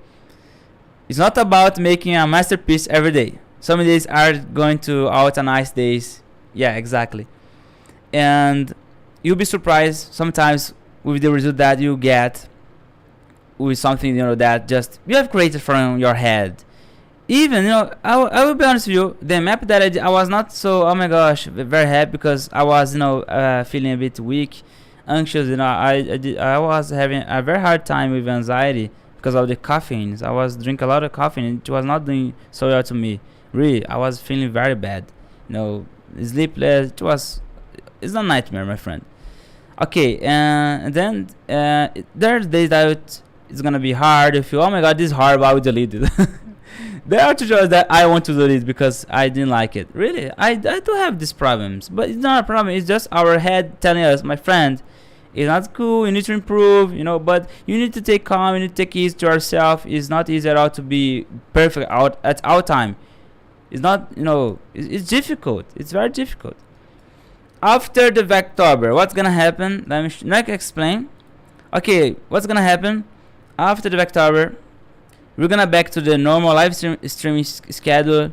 It's not about making a masterpiece every day. Some days are going to out a nice days. Yeah, exactly. And you'll be surprised sometimes with the result that you get with something, that just you have created from your head. Even, I will be honest with you, the map that I did, I was not so, oh my gosh, very happy, because I was, feeling a bit weak, anxious. I was having a very hard time with anxiety because of the caffeine. I was drinking a lot of caffeine. It was not doing so well to me. Really, I was feeling very bad. Sleepless. It's a nightmare, my friend. Okay, and then there are days that it's gonna be hard. You feel, oh my god, this is hard, but I will delete it. There are tutorials that I want to delete because I didn't like it. Really, I do have these problems, but it's not a problem. It's just our head telling us, my friend, it's not cool. You need to improve, But you need to take calm. You need to take ease to yourself. It's not easy at all to be perfect out at all time. It's not, it's difficult. It's very difficult. After the Vectober, what's gonna happen? Let me explain. Okay, what's gonna happen after the Vectober? We're gonna back to the normal live streaming schedule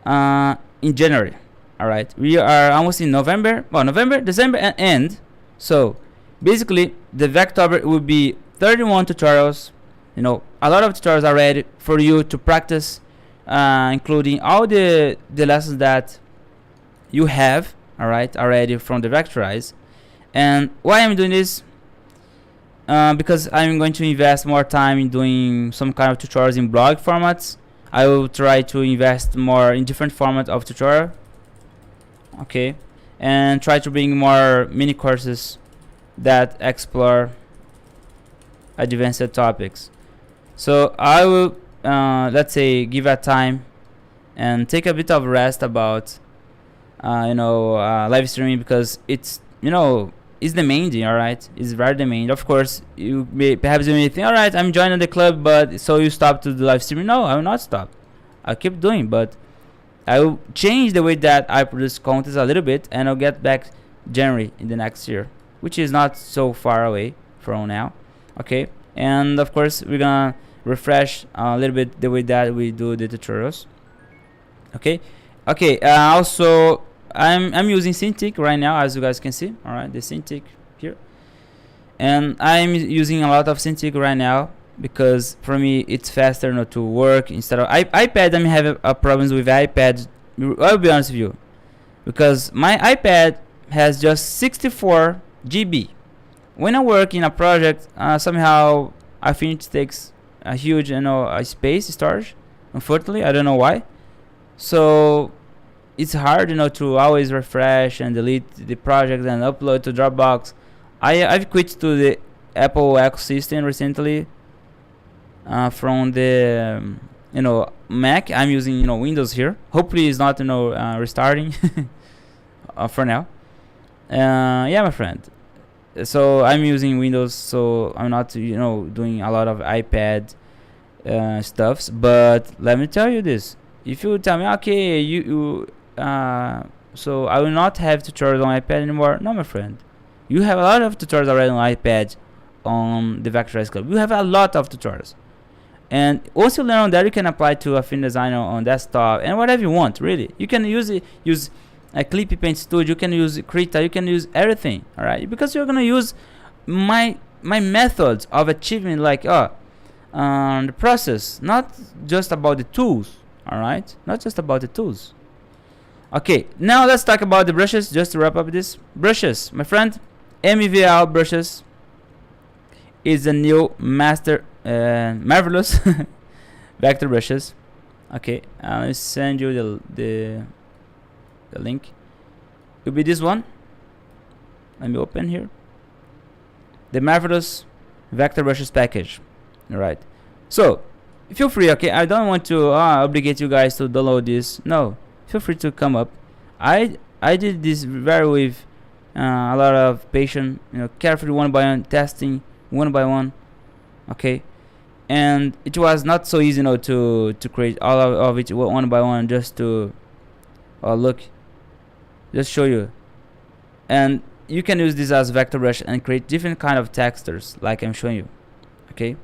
in January. All right, we are almost in November. Well, November, December, and end. So basically, the Vectober will be 31 tutorials. A lot of tutorials are ready for you to practice, including all the lessons that you have. All right, already from the Vectorized. And why I'm doing this? Because I'm going to invest more time in doing some kind of tutorials in blog formats. I will try to invest more in different formats of tutorial. Okay, and try to bring more mini courses that explore advanced topics. So I will, let's say, give a time and take a bit of rest about, live streaming, because it's, is demanding. All right, it's very demanding. Of course, you may think, all right, I'm joining the club, but so you stop to do live streaming? No, I will not stop. I'll keep doing, but I will change the way that I produce content a little bit, and I'll get back January in the next year, which is not so far away from now. Okay, and of course we're gonna refresh a little bit the way that we do the tutorials. Okay. Also, I'm using Cintiq right now, as you guys can see. All right, the Cintiq here, and I'm using a lot of Cintiq right now because for me it's faster, to work instead of iPad. I'm having problems with iPad. I'll be honest with you, because my iPad has just 64 GB. When I work in a project, somehow I think it takes a huge, space storage. Unfortunately, I don't know why. So it's hard, to always refresh and delete the project and upload to Dropbox. I've quit to the Apple ecosystem recently, from the Mac. I'm using Windows here. Hopefully it's not restarting for now. Yeah, my friend. So I'm using Windows, so I'm not doing a lot of iPad stuffs. But let me tell you this: if you tell me, okay, so I will not have tutorials on iPad anymore. No, my friend, you have a lot of tutorials already on iPad on the Vectorized Club. You have a lot of tutorials, and once you learn on that, you can apply to a film designer on desktop and whatever you want. Really, you can use a Clippy Paint Studio. You can use Krita. You can use everything. All right, because you're gonna use my methods of achievement, like the process, not just about the tools. All right, not just about the tools. Okay, now let's talk about the brushes. Just to wrap up this, brushes, my friend, MEVL brushes is the new marvelous vector brushes. Okay, let me send you the link. It'll be this one. Let me open here. The marvelous vector brushes package. All right. So feel free. Okay, I don't want to obligate you guys to download this. No, feel free to come up. I did this very with a lot of patience. Carefully, one by one, testing one by one. Okay, and it was not so easy, to create all of it one by one, just to look, just show you. And you can use this as vector brush and create different kind of textures like I'm showing you. Okay,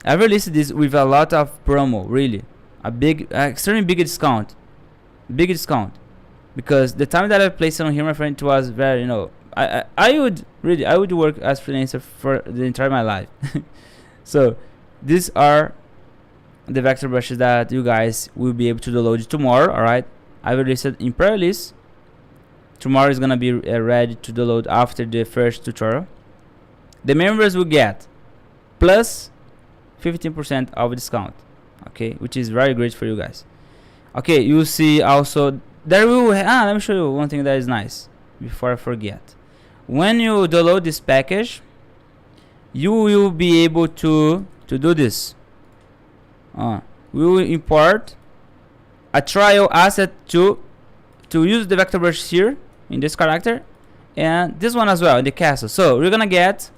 I released this with a lot of promo, really a big, extremely big discount, because the time that I placed it on here, my friend, it was very, I would work as freelancer for the entire my life. So these are the vector brushes that you guys will be able to download tomorrow. All right, I will release it in pre-release. Tomorrow is gonna be ready to download after the first tutorial. The members will get plus 15% of discount, okay, which is very great for you guys. Okay, you see also there will let me show you one thing that is nice before I forget. When you download this package, you will be able to do this. We will import a trial asset to use the vector brush here in this character, and this one as well in the castle. So we're gonna get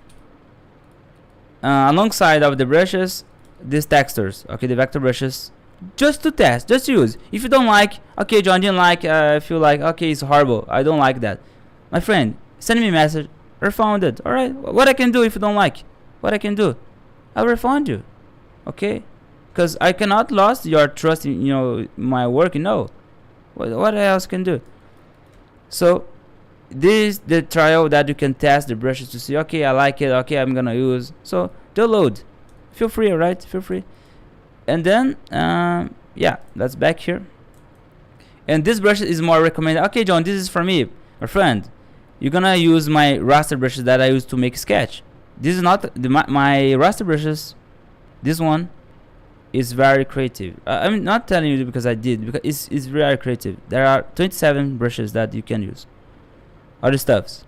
alongside of the brushes these textures, okay, the vector brushes, just to test, just to use. If you don't like, okay, John didn't like, if you like, okay, it's horrible, I don't like that, my friend, send me a message, refund it. All right, what I can do if you don't like, what I can do, I'll refund you, okay, because I cannot lose your trust in my work. What else can do? So this is the trial that you can test the brushes to see, okay, I like it, okay, I'm gonna use. So download, feel free, alright, feel free. And then yeah, that's back here. And this brush is more recommended. Okay, John, this is for me, my friend. You're gonna use my raster brushes that I use to make sketch. This is not my raster brushes. This one is very creative. I'm not telling you because I did, because it's very creative. There are 27 brushes that you can use. Other stuffs.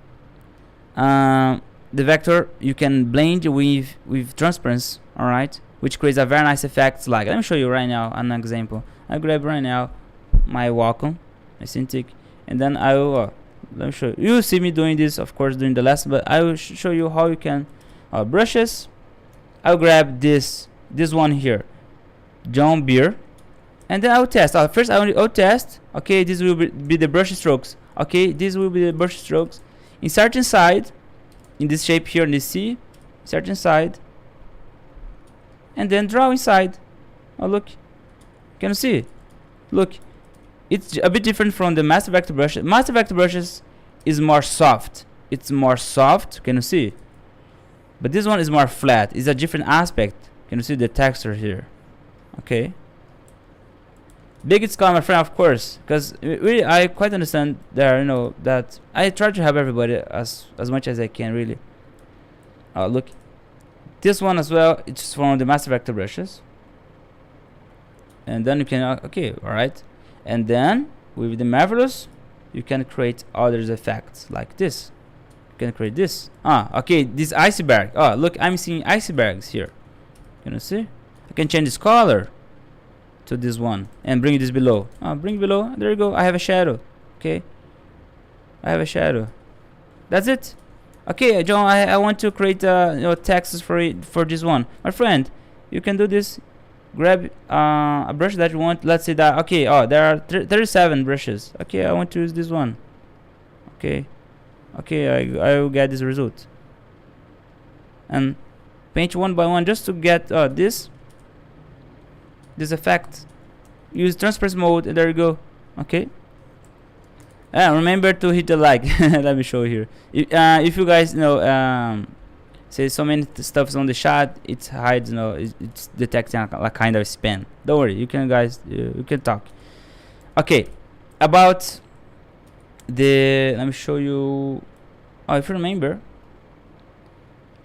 The vector you can blend with transparency, all right, which creates a very nice effect. Like, let me show you right now an example. I grab right now my Wacom, my Cintiq, and then I will let me show you. You see me doing this, of course, during the lesson, but I will show you how you can brushes. I'll grab this one here, John Beer, and then I'll test. First I'll test. Okay, this will be the brush strokes. Okay, this will be the brush strokes. Insert inside, in this shape here in the C, insert inside, and then draw inside. Oh, look, can you see? Look, it's a bit different from the master vector brushes. Master vector brushes is more soft. It's more soft. Can you see? But this one is more flat. It's a different aspect. Can you see the texture here? Okay. Big discount, my friend, of course, because really I quite understand there. That I try to help everybody as much as I can, really. Look, this one as well. It's from the master vector brushes. And then you can okay, all right. And then with the marvelous, you can create other effects like this. You can create this. Okay, this iceberg. Look, I'm seeing icebergs here. Can you see? I can change this color to this one and bring this below. Bring below. There you go. I have a shadow. Okay, I have a shadow. That's it. Okay, John, I want to create texts for this one. My friend, you can do this. Grab a brush that you want. Let's say that, okay, there are 37 brushes. Okay, I want to use this one. Okay, I will get this result. And paint one by one just to get this effect. Use transparency mode, and there you go. Okay. Remember to hit the like. Let me show here. If you guys say so many stuffs on the chat, it hides. It's detecting a kind of spam. Don't worry, you can you can talk. Okay, about let me show you. If you remember,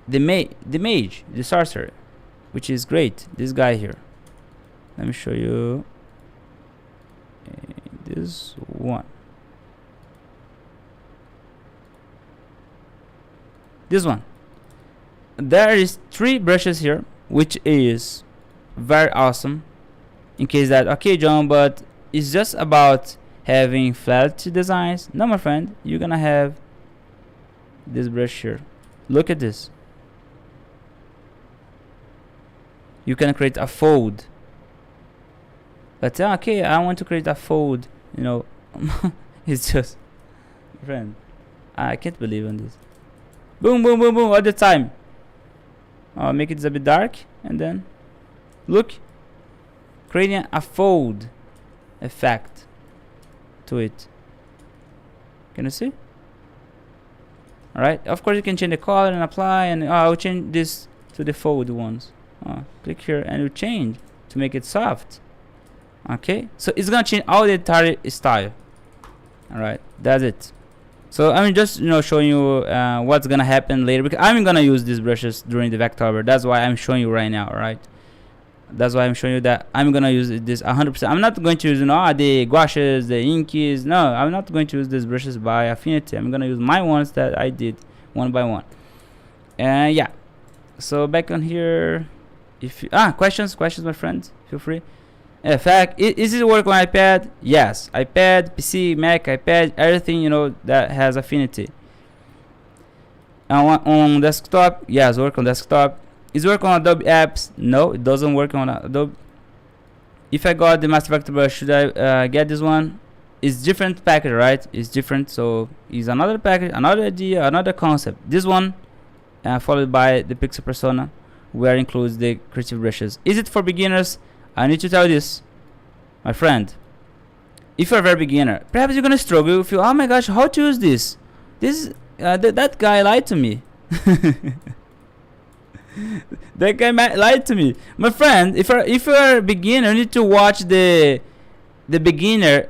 the mage, the sorcerer, which is great. This guy here. Let me show you this one. This one. There is 3 brushes here, which is very awesome. In case that, okay, John, but it's just about having flat designs. No, my friend, you're gonna have this brush here. Look at this. you can create a fold. Let's say, okay, I want to create a fold, you know. It's just, friend, I can't believe in this. Boom, boom, boom, boom, all the time. I'll make it a bit dark, and then look, creating a fold effect to it. Can you see? Alright, of course you can change the color and apply, and I'll change this to the fold ones. Click here and you change to make it soft. Okay, so it's gonna change all the entire style. Alright, that's it. So I'm just showing you what's gonna happen later, because I'm gonna use these brushes during the Vectober. That's why I'm showing you right now. Alright, that's why I'm showing you that I'm gonna use this 100%. I'm not going to use the gouaches, the inkies. No, I'm not going to use these brushes by affinity. I'm gonna use my ones that I did one by one. And yeah, so back on here, if you, questions my friends, feel free. In fact, is it work on iPad? Yes, iPad, PC, Mac, iPad, everything that has affinity. On desktop, yes, work on desktop. Is it work on Adobe apps? No, it doesn't work on Adobe. If I got the Master Vector brush, should I get this one? It's different package, right? It's different, so it's another package, another idea, another concept. This one, followed by the Pixel Persona, where it includes the creative brushes. Is it for beginners? I need to tell you this, my friend. If you're a very beginner, perhaps you're gonna struggle. You feel, oh my gosh, how to use this? That guy lied to me. That guy lied to me, my friend. If you're a beginner, you need to watch the beginner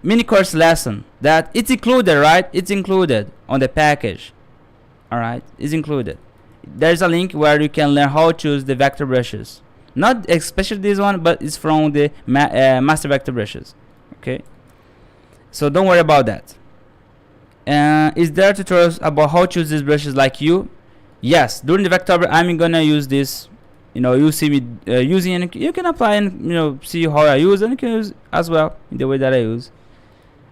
mini course lesson. That it's included, right? It's included on the package. All right, it's included. There's a link where you can learn how to use the vector brushes. Not especially this one, but it's from the Master Vector brushes. Okay, so don't worry about that. Is there tutorials about how to use these brushes like you? Yes, during the Vectober I'm gonna use this. You see me using, and you can apply and see how I use, and you can use as well in the way that I use.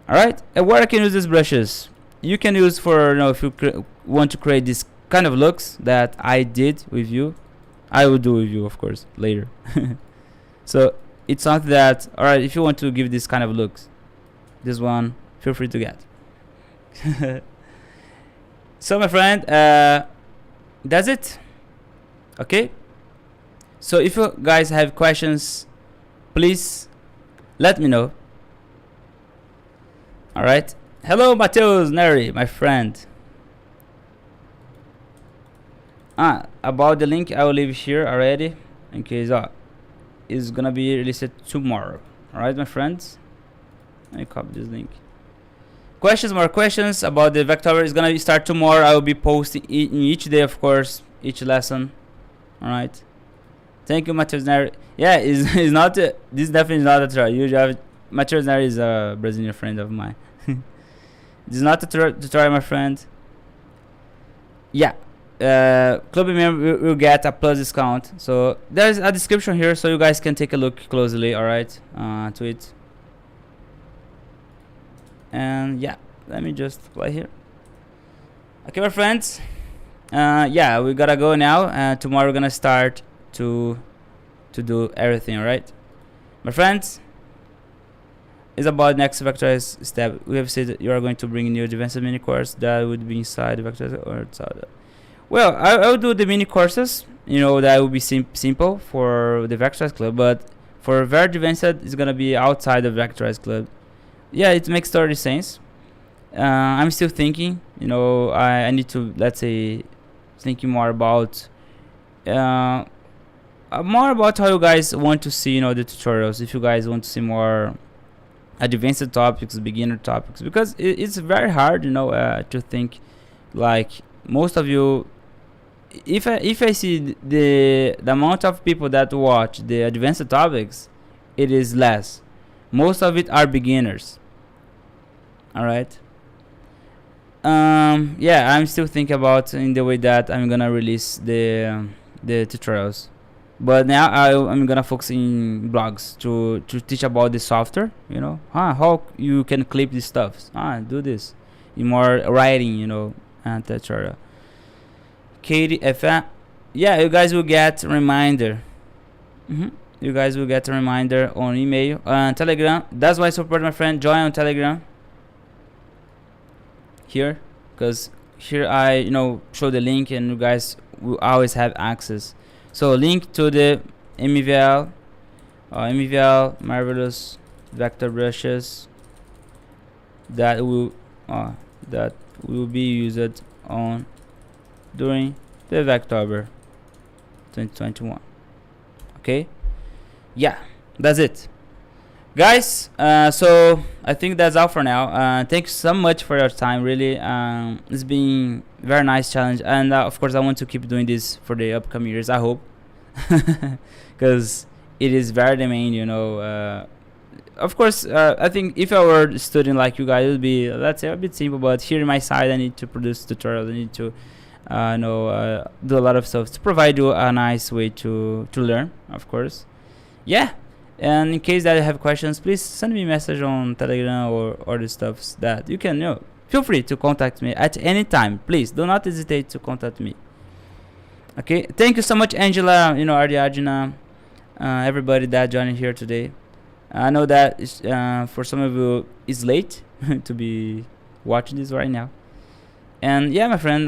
Alright, and where I can use these brushes, you can use for if you want to create this kind of looks that I did with you. I will do with you, of course, later. So it's something that, alright, if you want to give this kind of looks, this one, feel free to get. So my friend, that's it. Okay, so if you guys have questions, please let me know. Alright, hello Mateus Neri, my friend. About the link, I will leave here already, in case it's gonna be released tomorrow. Alright, my friends, let me copy this link. More questions about the Vectober is gonna start tomorrow. I will be posting in each day, of course, each lesson. Alright, thank you, Mateus Neri. Yeah, is not this definitely is not a tutorial. Usually Mateus Neri is a Brazilian friend of mine. This is not a tutorial, my friend. Yeah, club member will get a plus discount, so there's a description here, so you guys can take a look closely. Alright, to it. And yeah, let me just play here. Okay, my friends, yeah, we gotta go now. Tomorrow we're gonna start to do everything. Alright, my friends, it's about next vectorized step. We have said that you are going to bring new advanced mini course that would be inside the vectorized or outside. Well, I will do the mini courses, that will be simple for the Vectorized Club, but for very advanced, it's gonna be outside the Vectorized Club. Yeah, it makes total sense. I'm still thinking, I need to, let's say, thinking more about how you guys want to see, the tutorials. If you guys want to see more advanced topics, beginner topics, because it's very hard, to think like most of you. If I see the amount of people that watch the advanced topics, it is less. Most of it are beginners. Alright. Yeah, I'm still thinking about in the way that I'm gonna release the tutorials. But now I'm gonna focus in blogs to teach about the software. How you can clip these stuffs. Do this in more writing. And tutorial. Katie FM, yeah, you guys will get reminder You guys will get a reminder on email, Telegram. That's why I support my friend. Join on Telegram here, because here I show the link and you guys will always have access. So link to the MEVL marvelous vector brushes that will be used on during the Vectober 2021. Okay, yeah, that's it, guys. So I think that's all for now. Thanks so much for your time. Really, it's been very nice challenge, and of course I want to keep doing this for the upcoming years, I hope, because it is very demanding, of course. I think if I were a student like you guys, it would be, let's say, a bit simple, but here in my side I need to produce tutorials. I need to do a lot of stuff to provide you a nice way to learn, of course. Yeah, and in case that you have questions, please send me a message on Telegram or the stuffs that you can, feel free to contact me at any time. Please do not hesitate to contact me. Okay, thank you so much, Angela, Ariadna, everybody that joined here today. I know that for some of you it's late to be watching this right now. And yeah, my friend,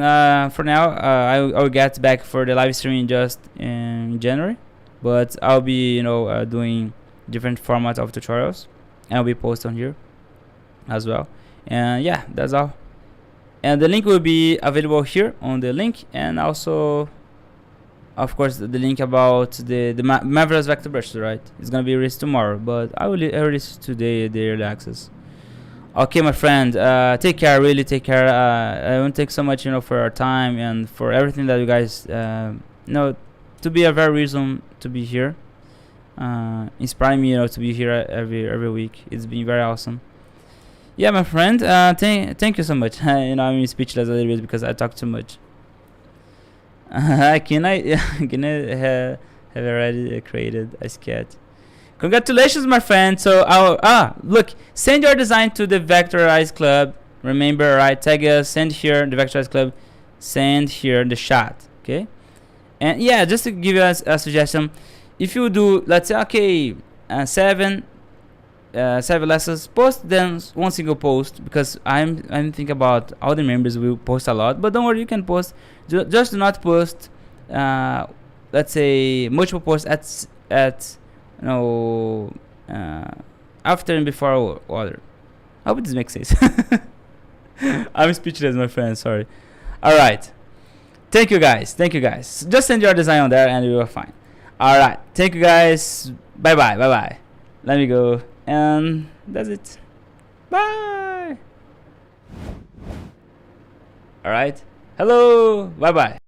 for now, I'll get back for the live streaming just in January, but I'll be, doing different formats of tutorials, and I'll be posting on here as well. And yeah, that's all. And the link will be available here on the link, and also, of course, the link about the marvelous vector brushes, right? It's gonna be released tomorrow, but I will release today the early access. Okay, my friend, take care, really take care. I want to thank so much, for our time and for everything that you guys, to be a very reason to be here, inspiring me, to be here every week. It's been very awesome. Yeah, my friend, thank you so much. I'm speechless a little bit because I talk too much. Can I have already created a sketch? Congratulations, my friend. So look, send your design to the Vectorized Club. Remember, right? Tag us, send here the Vectorized Club, send here the shot. Okay. And yeah, just to give you a suggestion, if you do, let's say, okay, 7 lessons, post them one single post, because I'm thinking about all the members will post a lot, but don't worry, you can post. Just do not post, let's say, multiple posts at after and before order. I hope this makes sense. I'm speechless, my friend. Sorry. All right. Thank you, guys. Just send your design on there, and we will fine. All right. Thank you, guys. Bye bye. Let me go, and that's it. Bye. All right. Hello. Bye bye.